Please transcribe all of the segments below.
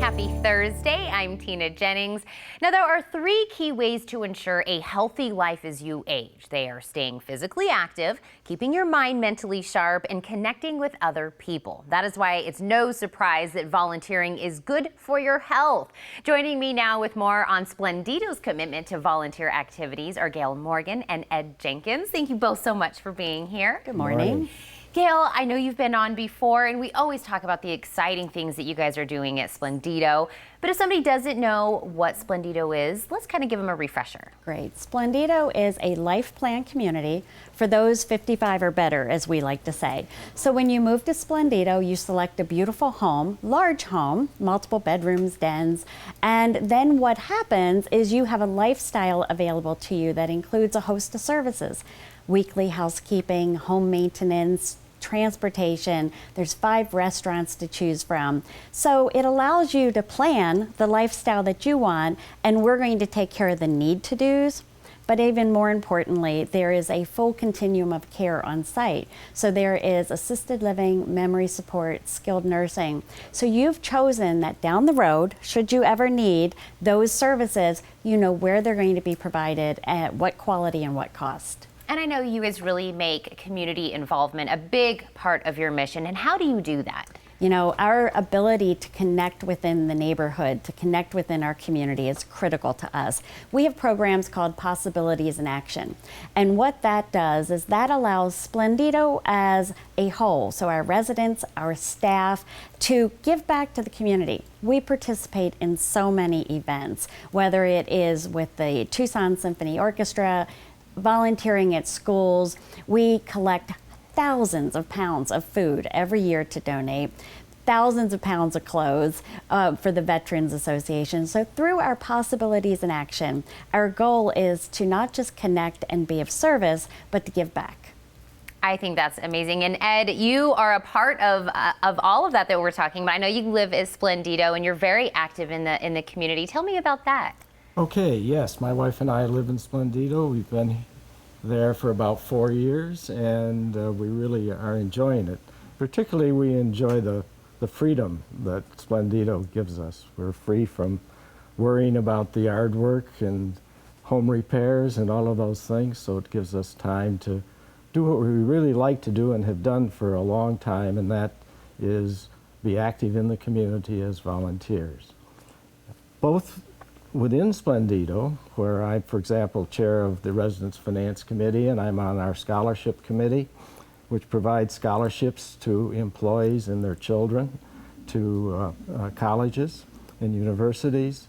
Happy Thursday. I'm Tina Jennings. Now, there are three key ways to ensure a healthy life as you age. They are staying physically active, keeping your mind mentally sharp, and connecting with other people. That is why it's no surprise that volunteering is good for your health. Joining me now with more on Splendido's commitment to volunteer activities are Gale Morgan and Ed Jenkins. Thank you both so much for being here. Good morning. Gale, I know you've been on before, and we always talk about the exciting things that you guys are doing at Splendido. But if somebody doesn't know what Splendido is, let's kind of give them a refresher. Great. Splendido is a life plan community for those 55 or better, as we like to say. So when you move to Splendido, you select a beautiful home, large home, multiple bedrooms, dens, and then what happens is you have a lifestyle available to you that includes a host of services. Weekly housekeeping, home maintenance, transportation. There's 5 restaurants to choose from. So it allows you to plan the lifestyle that you want, and we're going to take care of the need to do's. But even more importantly, there is a full continuum of care on site. So there is assisted living, memory support, skilled nursing. So you've chosen that down the road, should you ever need those services, you know where they're going to be provided, at what quality and what cost. And I know you guys really make community involvement a big part of your mission. And how do you do that? You know, our ability to connect within the neighborhood, to connect within our community is critical to us. We have programs called Possibilities in Action. And what that does is that allows Splendido as a whole, so our residents, our staff, to give back to the community. We participate in so many events, whether it is with the Tucson Symphony Orchestra, volunteering at schools. We collect thousands of pounds of food every year to donate, thousands of pounds of clothes for the Veterans Association. So through our Possibilities in Action, our goal is to not just connect and be of service, but to give back. I think that's amazing. And Ed, you are a part of all of that we're talking about. I know you live at Splendido and you're very active in the community. Tell me about that. Okay, yes, my wife and I live in Splendido. We've been there for about 4 years, and we really are enjoying it. Particularly, we enjoy the freedom that Splendido gives us. We're free from worrying about the yard work and home repairs and all of those things, so it gives us time to do what we really like to do and have done for a long time, and that is be active in the community as volunteers. Both within Splendido, where I'm, for example, chair of the Residence Finance Committee, and I'm on our scholarship committee, which provides scholarships to employees and their children to colleges and universities,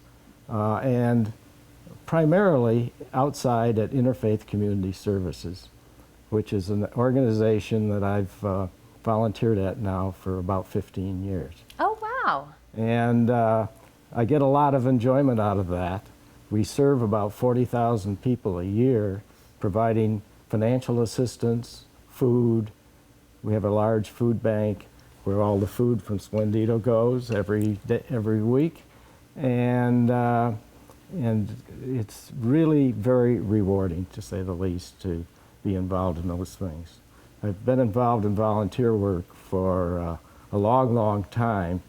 and primarily outside at Interfaith Community Services, which is an organization that I've volunteered at now for about 15 years. Oh, wow. And I get a lot of enjoyment out of that. We serve about 40,000 people a year, providing financial assistance, food. We have a large food bank where all the food from Splendido goes every week, and it's really very rewarding, to say the least, to be involved in those things. I've been involved in volunteer work for a long, long time,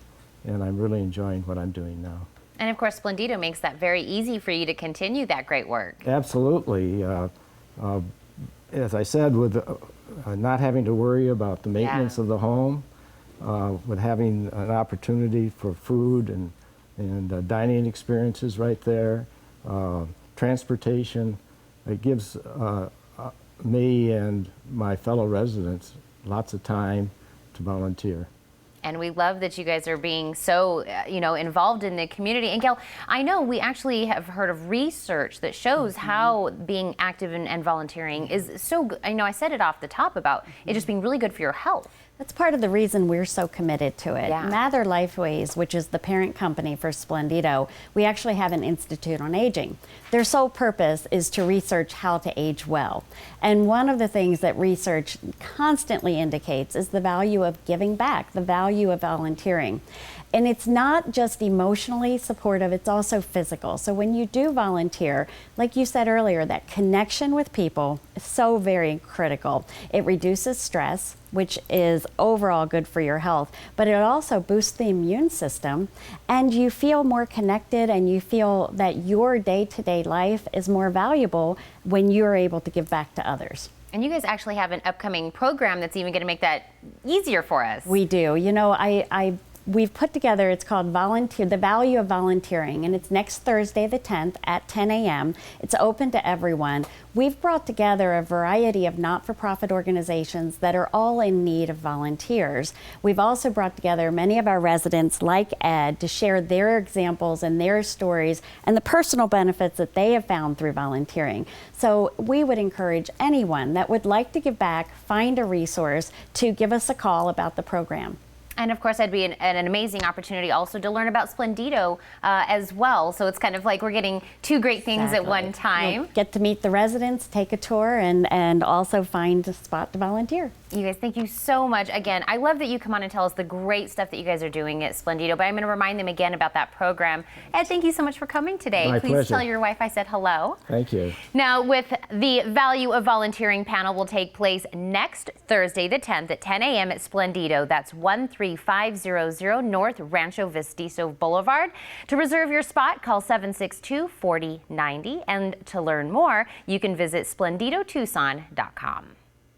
and I'm really enjoying what I'm doing now. And of course, Splendido makes that very easy for you to continue that great work. Absolutely. As I said, with not having to worry about the maintenance of the home, with having an opportunity for food and dining experiences right there, transportation, it gives me and my fellow residents lots of time to volunteer. And we love that you guys are being so, involved in the community. And Gale, I know we actually have heard of research that shows how being active and volunteering is so good. I know I said it off the top about it just being really good for your health. That's part of the reason we're so committed to it. Yeah. Mather Lifeways, which is the parent company for Splendido, we actually have an Institute on Aging. Their sole purpose is to research how to age well. And one of the things that research constantly indicates is the value of giving back, the value of volunteering. And it's not just emotionally supportive, it's also physical. So when you do volunteer, like you said earlier, that connection with people is so very critical. It reduces stress, which is overall good for your health, but it also boosts the immune system, and you feel more connected and you feel that your day-to-day life is more valuable when you're able to give back to others. And you guys actually have an upcoming program that's even going to make that easier for us. We do. You know, we've put together, it's called The Value of Volunteering, and it's next Thursday the 10th at 10 a.m. It's open to everyone. We've brought together a variety of not-for-profit organizations that are all in need of volunteers. We've also brought together many of our residents, like Ed, to share their examples and their stories and the personal benefits that they have found through volunteering. So we would encourage anyone that would like to give back, find a resource, to give us a call about the program. And of course, that'd be an amazing opportunity also to learn about Splendido as well. So it's kind of like we're getting two great things at one time. You'll get to meet the residents, take a tour, and also find a spot to volunteer. You guys, thank you so much. Again, I love that you come on and tell us the great stuff that you guys are doing at Splendido, but I'm going to remind them again about that program. Ed, thank you so much for coming today. My Please pleasure. tell your wife I said hello. Thank you. Now, with the Value of Volunteering panel will take place next Thursday, the 10th at 10 a.m. at Splendido. That's 13500 North Rancho Vistizo Boulevard. To reserve your spot, call 762-4090. And to learn more, you can visit splendidotucson.com.